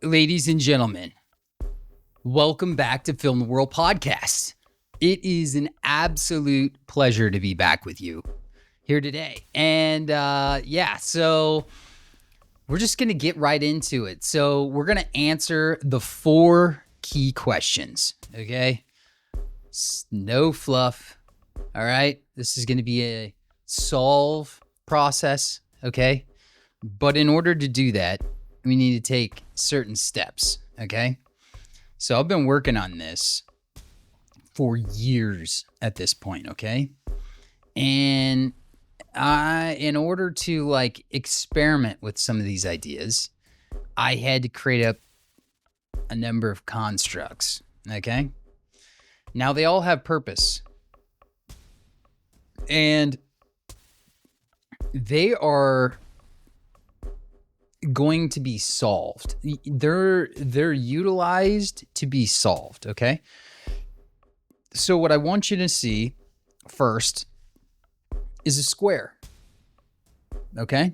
Ladies and gentlemen, welcome back to Film the World Podcast. It is an absolute pleasure to be back with you here today. And so we're just going to get right into it. So we're going to answer the 4 key questions, okay? No fluff, all right? This is going to be a solve process, okay? But in order to do that, we need to take certain steps, okay? So I've been working on this for years at this point, okay? And in order to experiment with some of these ideas, I had to create a number of constructs, okay? Now they all have purpose. And they are going to be solved. They're utilized to be solved, okay? So what I want you to see first is a square, okay?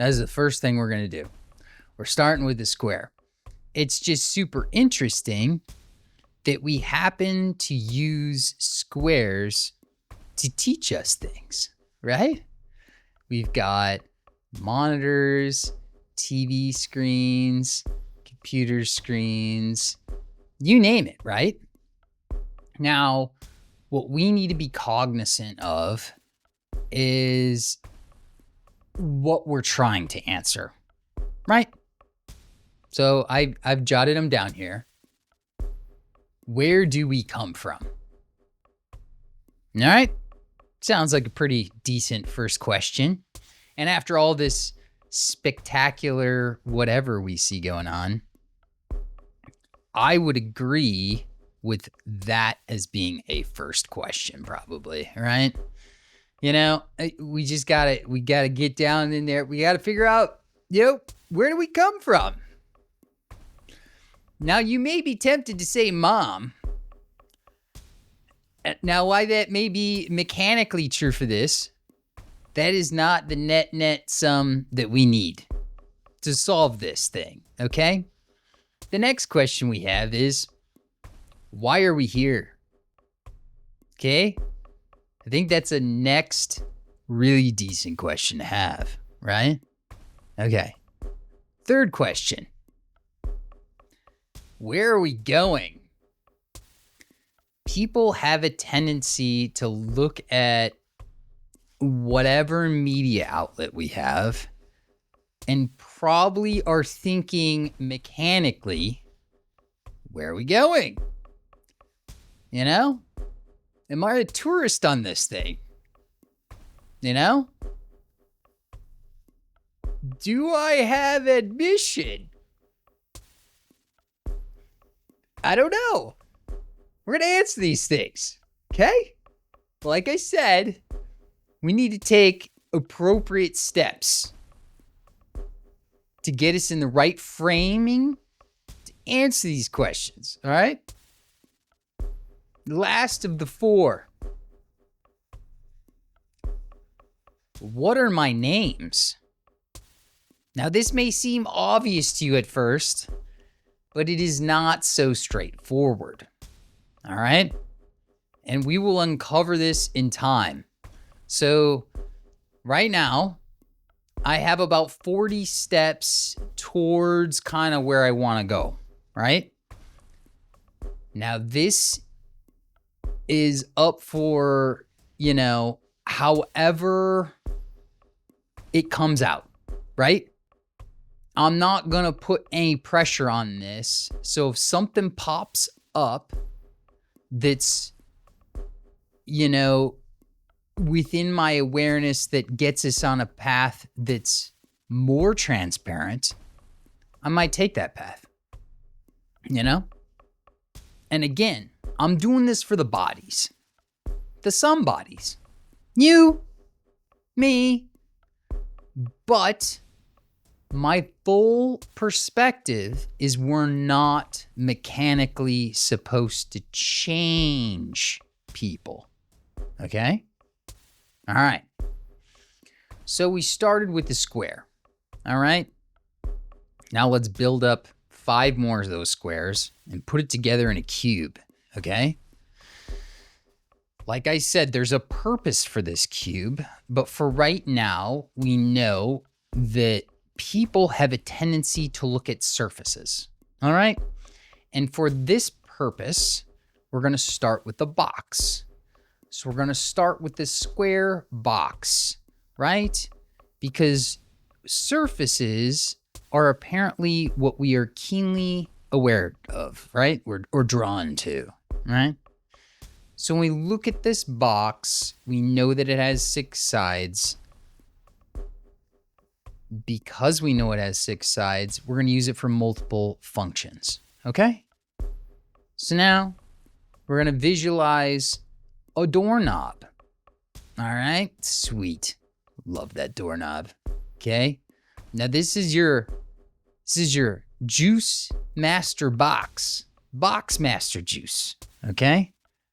That is the first thing we're going to do. We're starting with the square. It's just super interesting that we happen to use squares to teach us things, right? We've got monitors, TV screens, computer screens, you name it, right? Now, what we need to be cognizant of is what we're trying to answer, right? So I've jotted them down here. Where do we come from? All right. Sounds like a pretty decent first question. And after all this spectacular whatever we see going on, I would agree with that as being a first question, probably, right? You know, we gotta get down in there. We gotta figure out, where do we come from? Now, you may be tempted to say mom. Now, why that may be mechanically true for this, that is not the net sum that we need to solve this thing, okay? The next question we have is, why are we here? Okay? I think that's a next really decent question to have, right? Okay. Third question. Where are we going? People have a tendency to look at whatever media outlet we have and probably are thinking mechanically, where are we going? You know? Am I a tourist on this thing? You know? Do I have admission? I don't know. We're going to answer these things, okay? Like I said, we need to take appropriate steps to get us in the right framing to answer these questions, all right? Last of the 4. What are my names? Now, this may seem obvious to you at first, but it is not so straightforward, all right? And we will uncover this in time. So right now, I have about 40 steps towards kind of where I want to go, right? Now, this is up for, however it comes out, right? I'm not going to put any pressure on this. So if something pops up that's, within my awareness that gets us on a path that's more transparent, I might take that path, And again, I'm doing this for the bodies, the somebodies, you, me, but my full perspective is we're not mechanically supposed to change people, okay? All right. So we started with the square, all right? Now let's build up 5 more of those squares and put it together in a cube, okay? Like I said, there's a purpose for this cube, but for right now, we know that people have a tendency to look at surfaces, all right? And for this purpose, we're gonna start with the box. So we're gonna start with this square box, right? Because surfaces are apparently what we are keenly aware of, right? Or drawn to, right? So when we look at this box, we know that it has 6 sides. Because we know it has 6 sides, we're gonna use it for multiple functions, okay? So now we're gonna visualize a doorknob. All right, sweet. Love that doorknob, okay? Now this is your juice master box master juice, okay?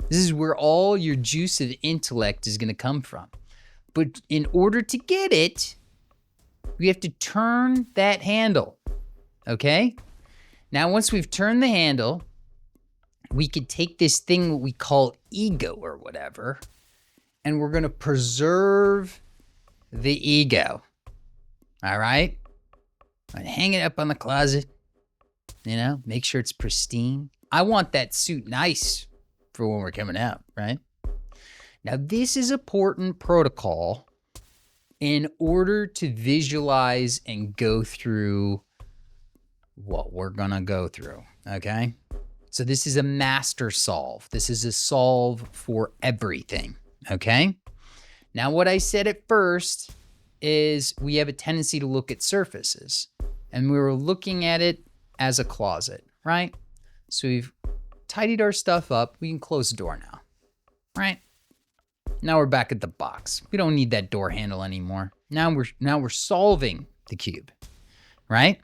This is where all your juice of intellect is gonna come from. But in order to get it, we have to turn that handle, okay? Now, once we've turned the handle, we could take this thing what we call ego or whatever, and we're gonna preserve the ego, all right? And hang it up on the closet, you know, make sure it's pristine. I want that suit nice for when we're coming out, right? Now, this is important protocol in order to visualize and go through what we're gonna go through, okay? So this is a master solve. This is a solve for everything, okay? Now, what I said at first is we have a tendency to look at surfaces, and we were looking at it as a closet, right? So we've tidied our stuff up. We can close the door now, right? Now we're back at the box. We don't need that door handle anymore. Now we're solving the cube, right?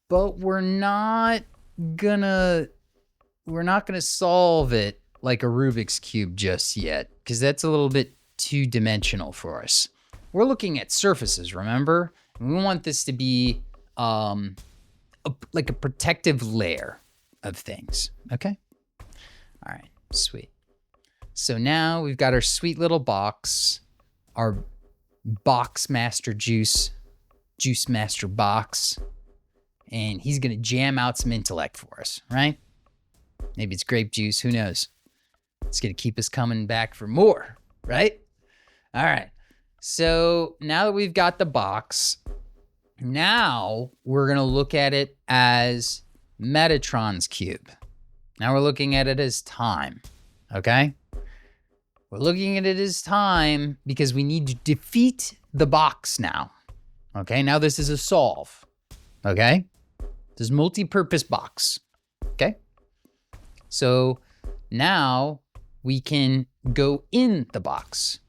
But we're not gonna solve it like a Rubik's Cube just yet, because that's a little bit two-dimensional for us. We're looking at surfaces, remember? And we want this to be like a protective layer of things, okay? All right, sweet. So now we've got our sweet little box, our box master juice master box, and he's gonna jam out some intellect for us, right? Maybe it's grape juice, who knows? It's gonna keep us coming back for more, right? All right, so now that we've got the box, now we're gonna look at it as Medatron's cube. Now we're looking at it as time, okay? We're looking at it as time because we need to defeat the box now, okay? Now this is a solve, okay? This is multi-purpose box, okay? So now we can go in the box.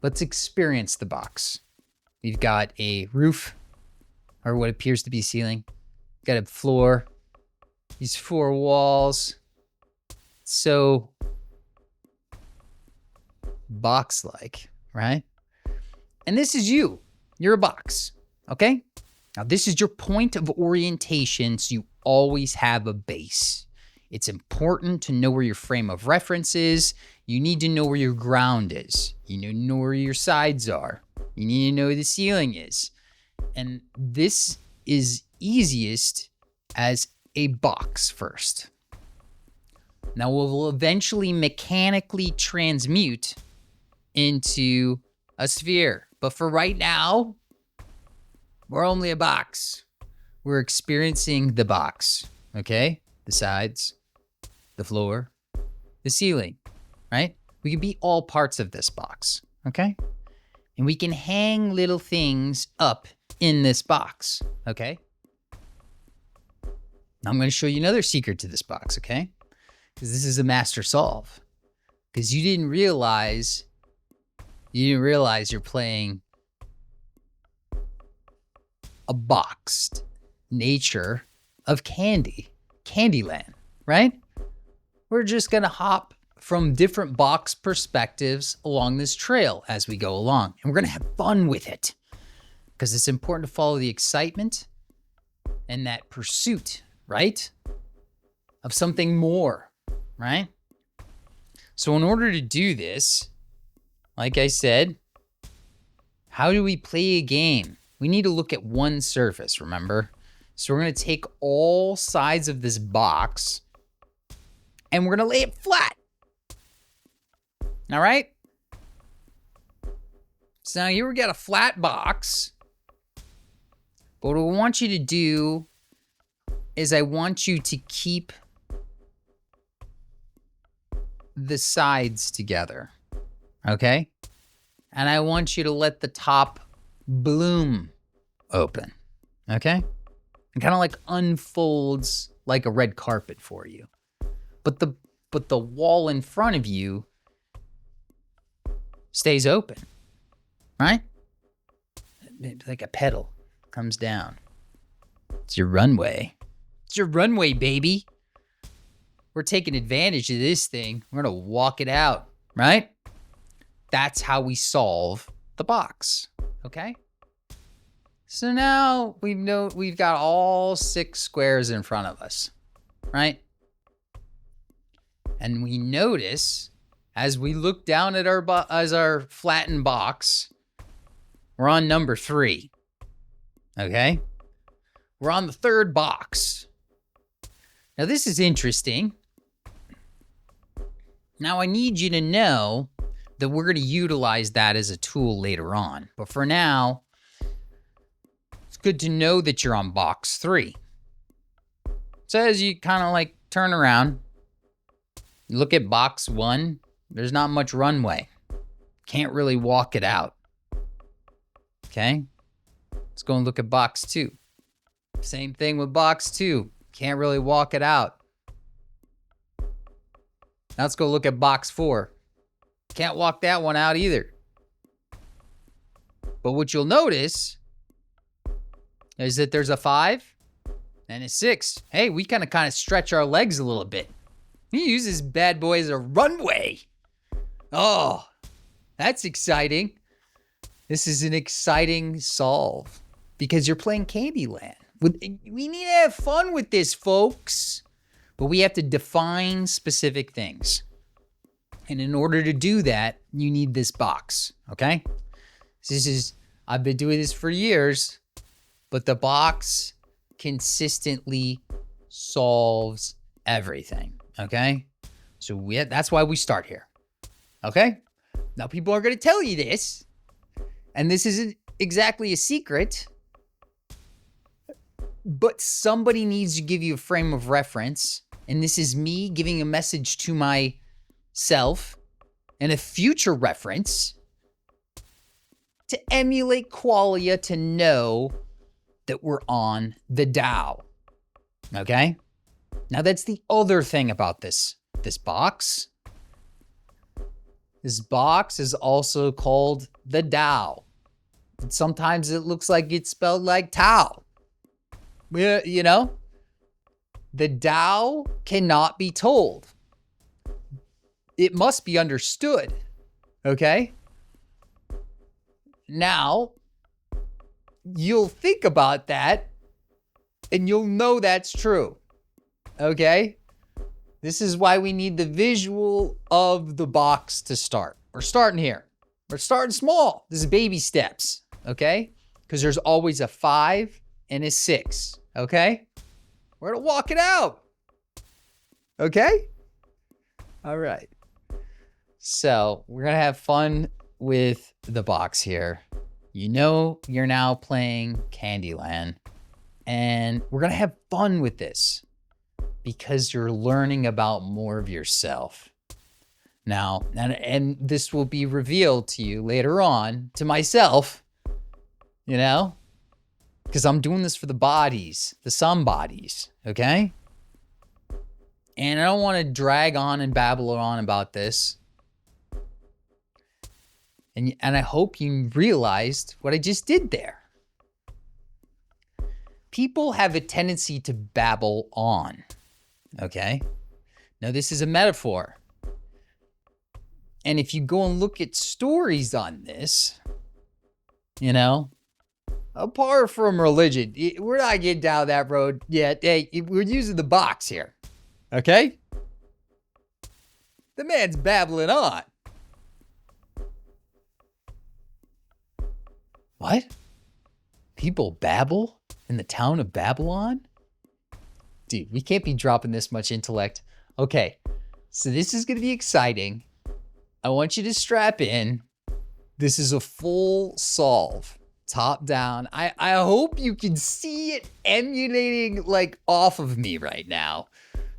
Let's experience the box. We've got a roof, or what appears to be ceiling. Got a floor, these 4 walls. So box-like, right? And this is you. You're a box, okay? Now this is your point of orientation, so you always have a base. It's important to know where your frame of reference is. You need to know where your ground is. You need to know where your sides are. You need to know where the ceiling is. And this is easiest as a box first. Now we'll eventually mechanically transmute into a sphere. But for right now, we're only a box. We're experiencing the box, okay? The sides, the floor, the ceiling, right? We can be all parts of this box, okay? And we can hang little things up in this box, okay? Now I'm going to show you another secret to this box, okay? Because this is a master solve. Because you didn't realize you're playing a boxed nature of Candyland, right? We're just going to hop from different box perspectives along this trail as we go along. And we're going to have fun with it. because it's important to follow the excitement and that pursuit, right? Of something more, right? So in order to do this, like I said, how do we play a game? We need to look at one surface, remember? So we're going to take all sides of this box and we're going to lay it flat. All right? So now here we got a flat box. But what I want you to do is I want you to keep the sides together, okay? And I want you to let the top bloom open, okay? It kind of like unfolds like a red carpet for you. But the wall in front of you stays open, right? Like a pedal comes down. It's your runway. It's your runway, baby. We're taking advantage of this thing. We're going to walk it out, right? That's how we solve the box, okay? So now we've got all 6 squares in front of us, right? And we notice as we look down at our flattened box, we're on number 3, okay? We're on the 3rd box. Now this is interesting. Now I need you to know that we're going to utilize that as a tool later on. But for now, it's good to know that you're on box 3. So as you kind of like turn around, look at box 1, there's not much runway. Can't really walk it out. Okay? Let's go and look at box 2. Same thing with box 2. Can't really walk it out. Now let's go look at box 4. Can't walk that one out either. But what you'll notice is that there's a 5 and a 6. Hey, we kind of stretch our legs a little bit. We use this bad boy as a runway. Oh, that's exciting. This is an exciting solve because you're playing Candyland. We need to have fun with this, folks. But we have to define specific things. And in order to do that, you need this box, okay? I've been doing this for years, but the box consistently solves everything, okay? So that's why we start here, okay? Now people are going to tell you this, and this isn't exactly a secret, but somebody needs to give you a frame of reference, and this is me giving a message to myself and a future reference to emulate qualia to know that we're on the Tao. Okay? Now that's the other thing about this box. This box is also called the Tao. And sometimes it looks like it's spelled like Tao. You know? The Tao cannot be told. It must be understood. Okay? Now, you'll think about that and you'll know that's true. Okay? This is why we need the visual of the box to start. We're starting here. We're starting small. This is baby steps. Okay? Because there's always a 5 and a 6. Okay? We're going to walk it out. Okay? All right. So we're going to have fun with the box here. You know you're now playing Candyland. And we're going to have fun with this because you're learning about more of yourself. Now, and this will be revealed to you later on, to myself, you know? Because I'm doing this for the bodies, the somebodies, okay? And I don't want to drag on and babble on about this. And I hope you realized what I just did there. People have a tendency to babble on, okay? Now, this is a metaphor. And if you go and look at stories on this, you know, apart from religion, we're not getting down that road yet. Hey, we're using the box here. Okay? The man's babbling on. What? People babble in the town of Babylon? Dude, we can't be dropping this much intellect. Okay, so this is going to be exciting. I want you to strap in. This is a full solve, top down. I hope you can see it emulating like off of me right now.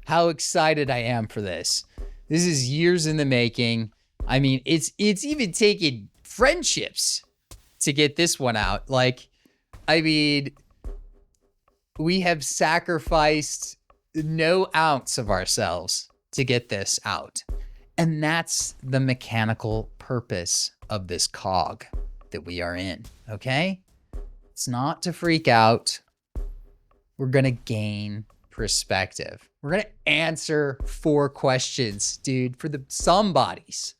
How excited I am for this. This is years in the making. I mean, it's even taken friendships to get this one out. Like, I mean, we have sacrificed no ounce of ourselves to get this out. And that's the mechanical purpose of this cog that we are in, okay? It's not to freak out. We're going to gain perspective. We're going to answer 4 questions, dude, for the somebodies.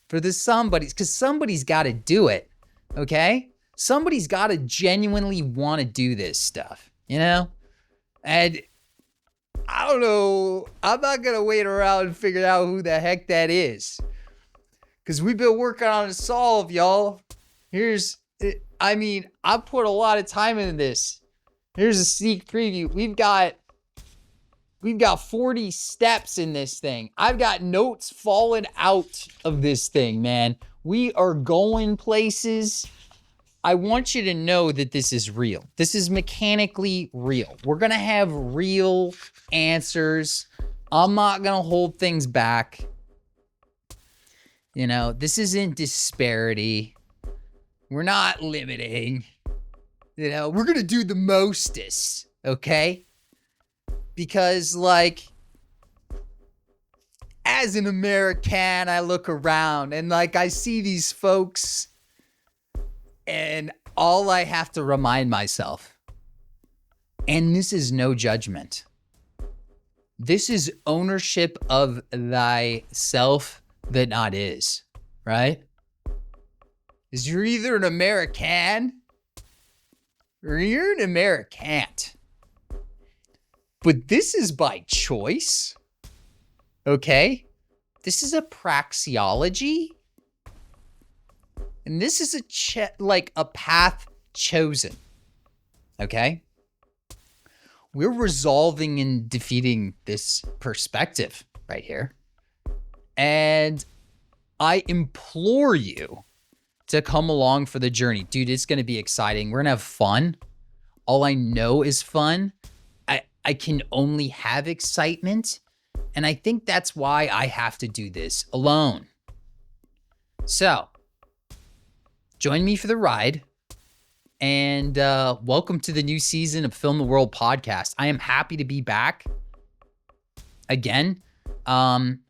For the somebodies, because somebody's got to do it, okay? Somebody's got to genuinely want to do this stuff, you know? And I don't know. I'm not going to wait around and figure out who the heck that is. Because we've been working on a solve, y'all. I put a lot of time into this. Here's a sneak preview. We've got 40 steps in this thing. I've got notes falling out of this thing, man. We are going places. I want you to know that this is real. This is mechanically real. We're going to have real answers. I'm not going to hold things back. You know, this isn't disparity. We're not limiting. You know, we're going to do the mostest, okay? Because, like, as an American, I look around and, like, I see these folks. And all I have to remind myself, and this is no judgment, this is ownership of thyself that not is, right? Is you're either an American or you're an Americant. But this is by choice, okay? This is a praxeology. And this is a path chosen, okay? We're resolving and defeating this perspective right here. And I implore you to come along for the journey. Dude, it's going to be exciting. We're going to have fun. All I know is fun. I can only have excitement. And I think that's why I have to do this alone. So, join me for the ride, and welcome to the new season of Film the World podcast. I am happy to be back again. I'm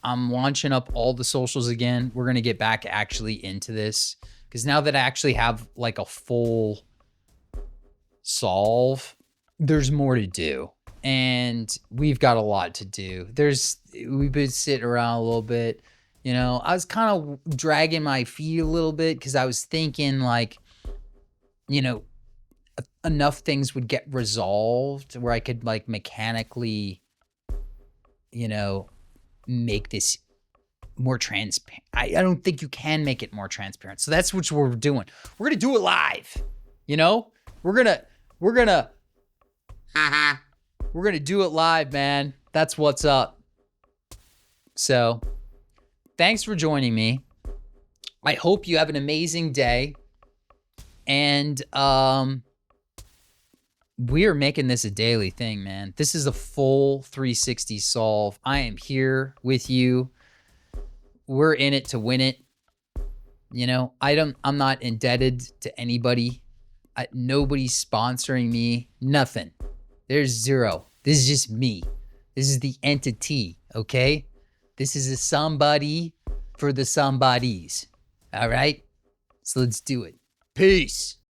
launching up all the socials again. We're gonna get back actually into this because now that I actually have like a full solve, there's more to do, and we've got a lot to do. We've been sitting around a little bit. You know, I was kind of dragging my feet a little bit because I was thinking like, you know, enough things would get resolved where I could like mechanically, you know, make this more transparent. I don't think you can make it more transparent. So that's what we're doing. We're going to do it live. You know, we're going to do it live, man. That's what's up. So thanks for joining me. I hope you have an amazing day. And we are making this a daily thing, man. This is a full 360 solve. I am here with you. We're in it to win it. You know, I'm not indebted to anybody. Nobody's sponsoring me. Nothing. There's zero. This is just me. This is the entity, okay? This is a somebody for the somebodies. All right? So let's do it. Peace.